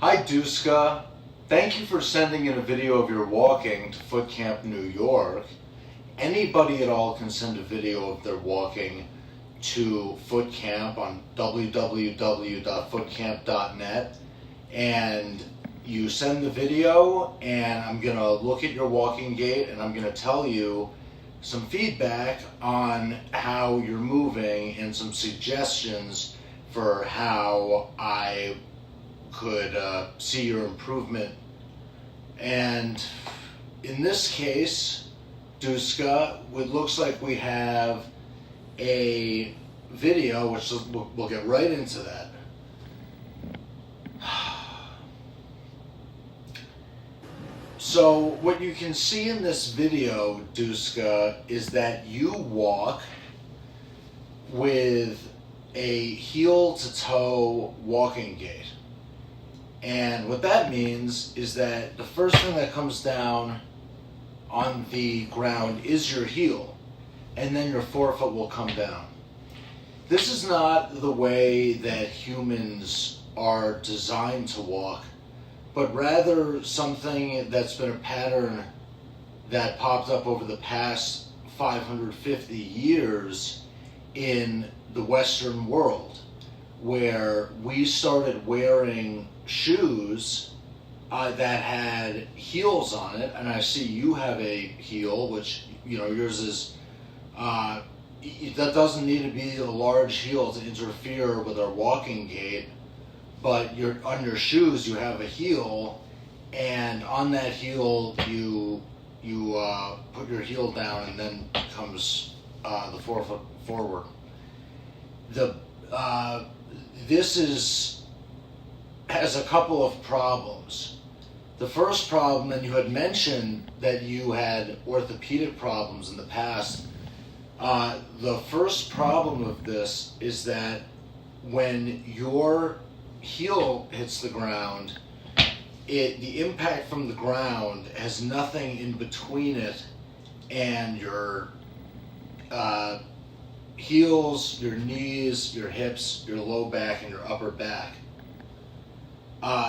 Hi Duska, thank you for sending in a video of your walking to FootCamp New York. Anybody at all can send a video of their walking to FootCamp on www.footcamp.net, and you send the video and I'm going to look at your walking gait and I'm going to tell you some feedback on how you're moving and some suggestions for how I could see your improvement. And in this case, Duska, it looks like we have a video, which we'll get right into that. So what you can see in this video, Duska, is that you walk with a heel-to-toe walking gait. And what that means is that the first thing that comes down on the ground is your heel, and then your forefoot will come down. This is not the way that humans are designed to walk, but rather something that's been a pattern that popped up over the past 550 years in the Western world, where we started wearing shoes that had heels on it. And I see you have a heel, which, yours is, that doesn't need to be a large heel to interfere with our walking gait, but on your shoes you have a heel, and on that heel you put your heel down, and then comes the forefoot forward. This has a couple of problems. The first problem, and you had mentioned that you had orthopedic problems in the past. The first problem of this is that when your heel hits the ground, the impact from the ground has nothing in between it and your heels, your knees, your hips, your low back, and your upper back.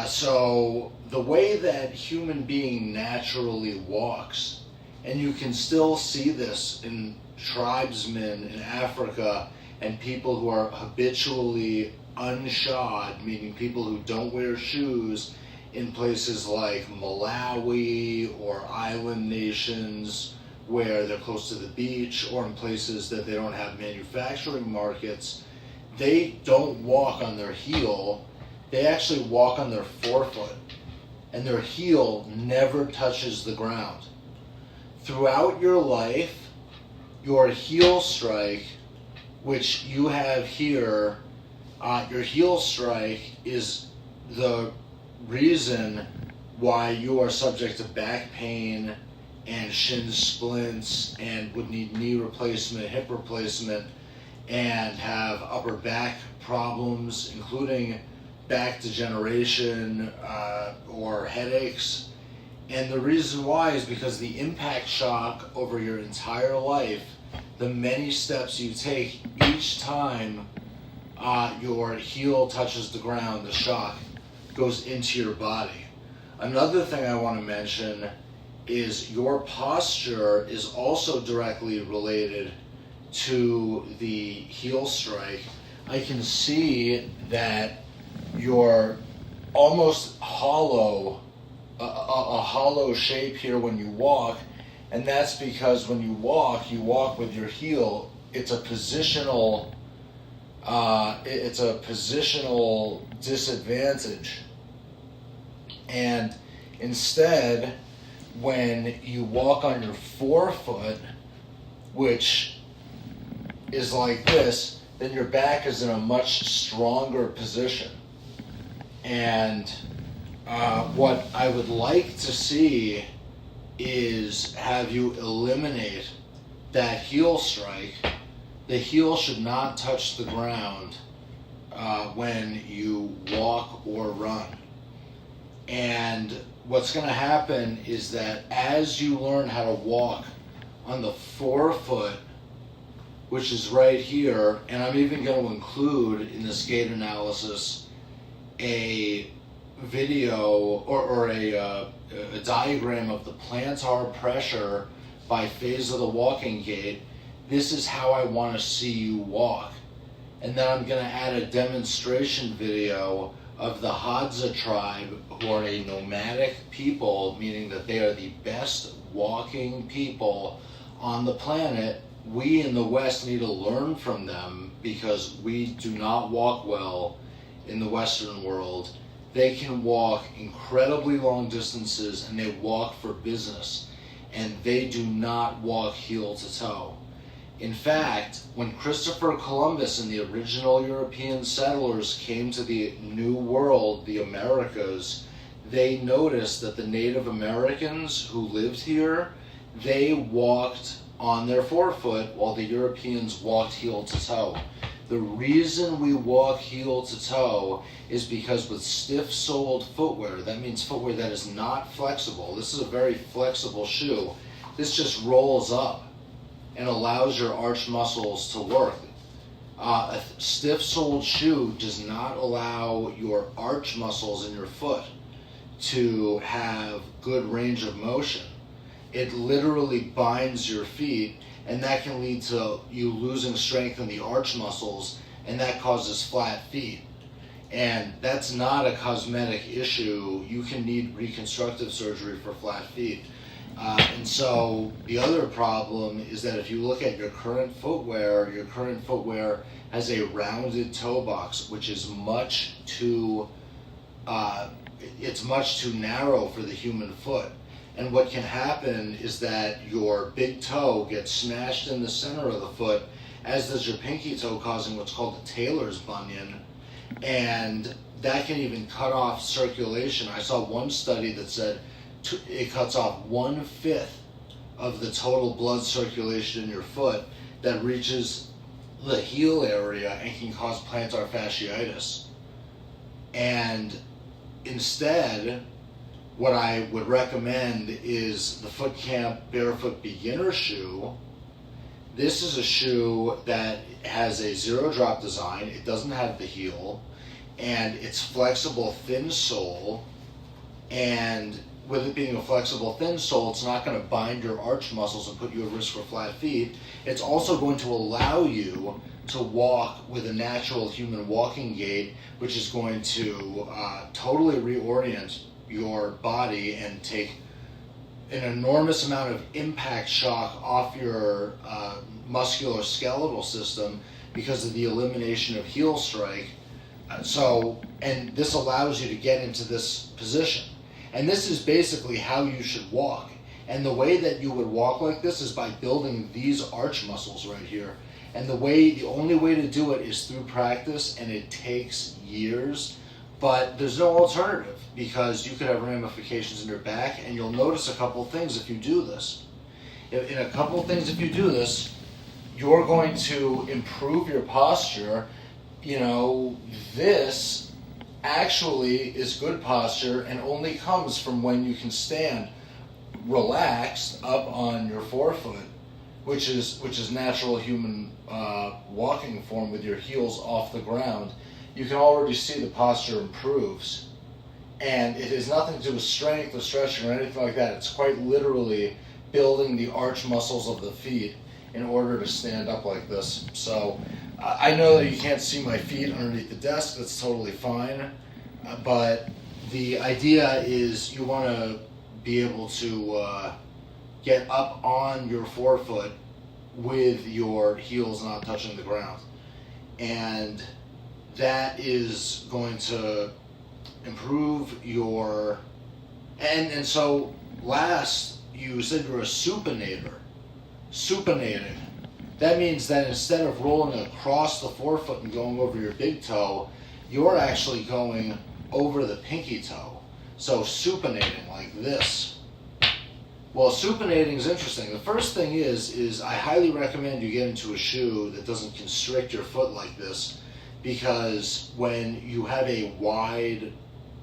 So the way that human being naturally walks, and you can still see this in tribesmen in Africa and people who are habitually unshod, meaning people who don't wear shoes in places like Malawi or island nations where they're close to the beach, or in places that they don't have manufacturing markets. They don't walk on their heel. They actually walk on their forefoot, and their heel never touches the ground. Throughout your life, your heel strike, which you have here, your heel strike is the reason why you are subject to back pain and shin splints and would need knee replacement, hip replacement, and have upper back problems, including back degeneration or headaches. And the reason why is because the impact shock over your entire life, the many steps you take each time your heel touches the ground, the shock goes into your body. Another thing I want to mention is your posture is also directly related to the heel strike. I can see that you're almost hollow, a hollow shape here when you walk, and that's because when you walk with your heel. It's a positional disadvantage. And instead, when you walk on your forefoot, which is like this, then your back is in a much stronger position. And what I would like to see is have you eliminate that heel strike. The heel should not touch the ground when you walk or run. And what's going to happen is that as you learn how to walk on the forefoot, which is right here, and I'm even going to include in this gait analysis a video or a diagram of the plantar pressure by phase of the walking gait, this is how I want to see you walk. And then I'm going to add a demonstration video of the Hadza tribe, who are a nomadic people, meaning that they are the best walking people on the planet. We in the West need to learn from them because we do not walk well in the Western world. They can walk incredibly long distances, and they walk for business, and they do not walk heel to toe. In fact, when Christopher Columbus and the original European settlers came to the New World, the Americas, they noticed that the Native Americans who lived here, they walked on their forefoot while the Europeans walked heel to toe. The reason we walk heel to toe is because with stiff-soled footwear, that means footwear that is not flexible. This is a very flexible shoe. This just rolls up and allows your arch muscles to work. A stiff-soled shoe does not allow your arch muscles in your foot to have good range of motion. It literally binds your feet, and that can lead to you losing strength in the arch muscles, and that causes flat feet. And that's not a cosmetic issue. You can need reconstructive surgery for flat feet. And so the other problem is that if you look at your current footwear has a rounded toe box, which is much too narrow for the human foot. And what can happen is that your big toe gets smashed in the center of the foot, as does your pinky toe, causing what's called a tailor's bunion. And that can even cut off circulation. I saw one study that said it cuts off 1/5 of the total blood circulation in your foot that reaches the heel area and can cause plantar fasciitis. And instead, what I would recommend is the FootCamp Barefoot Beginner shoe. This is a shoe that has a zero drop design. It doesn't have the heel, and it's flexible thin sole. And with it being a flexible thin sole, it's not going to bind your arch muscles and put you at risk for flat feet. It's also going to allow you to walk with a natural human walking gait, which is going to totally reorient your body and take an enormous amount of impact shock off your musculoskeletal system because of the elimination of heel strike. And this allows you to get into this position. And this is basically how you should walk. And the way that you would walk like this is by building these arch muscles right here. And the only way to do it is through practice, and it takes years. But there's no alternative, because you could have ramifications in your back, and you'll notice a couple things if you do this. If you do this, you're going to improve your posture. This actually is good posture and only comes from when you can stand relaxed up on your forefoot, which is natural human walking form with your heels off the ground. You can already see the posture improves. And it has nothing to do with strength or stretching or anything like that. It's quite literally building the arch muscles of the feet in order to stand up like this. So I know that you can't see my feet underneath the desk. That's totally fine. But the idea is you want to be able to get up on your forefoot with your heels not touching the ground. And that is going to improve your... And so last, you said you're a supinator. Supinating. That means that instead of rolling across the forefoot and going over your big toe, you're actually going over the pinky toe. So supinating like this. Well, supinating is interesting. The first thing is I highly recommend you get into a shoe that doesn't constrict your foot like this, because when you have a wide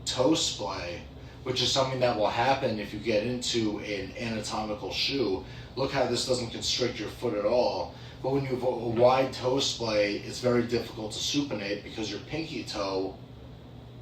toe splay, which is something that will happen if you get into an anatomical shoe, look how this doesn't constrict your foot at all. But when you have a wide toe splay, it's very difficult to supinate because your pinky toe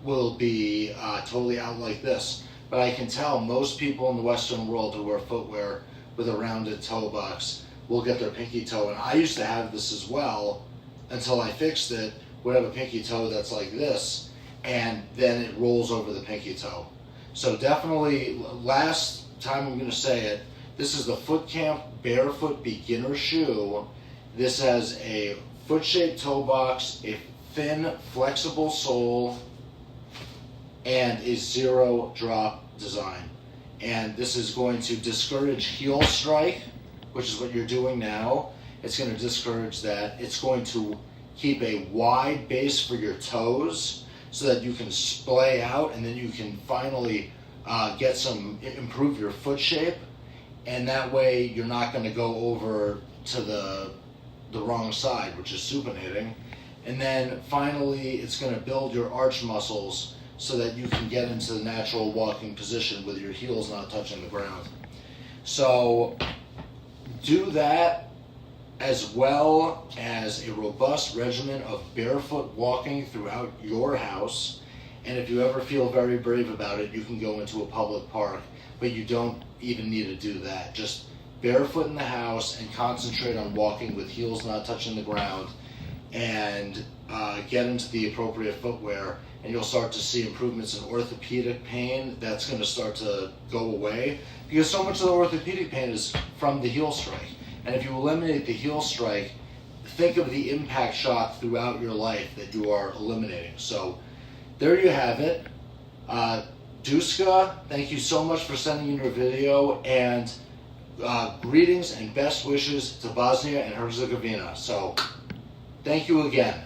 will be totally out like this. But I can tell most people in the Western world who wear footwear with a rounded toe box will get their pinky toe. And I used to have this as well until I fixed it. Would have a pinky toe that's like this, and then it rolls over the pinky toe. So definitely, last time I'm going to say it, this is the FootCamp Barefoot Beginner Shoe. This has a foot-shaped toe box, a thin, flexible sole, and a zero drop design. And this is going to discourage heel strike, which is what you're doing now. It's going to discourage that. It's going to keep a wide base for your toes so that you can splay out, and then you can finally improve your foot shape. And that way you're not going to go over to the wrong side, which is supinating. And then finally, it's going to build your arch muscles so that you can get into the natural walking position with your heels not touching the ground. So do that, as well as a robust regimen of barefoot walking throughout your house. And if you ever feel very brave about it, you can go into a public park, but you don't even need to do that. Just barefoot in the house and concentrate on walking with heels not touching the ground, and get into the appropriate footwear, and you'll start to see improvements in orthopedic pain. That's going to start to go away, because so much of the orthopedic pain is from the heel strike. And if you eliminate the heel strike, think of the impact shock throughout your life that you are eliminating. So there you have it. Duska, thank you so much for sending in your video, and greetings and best wishes to Bosnia and Herzegovina. So thank you again.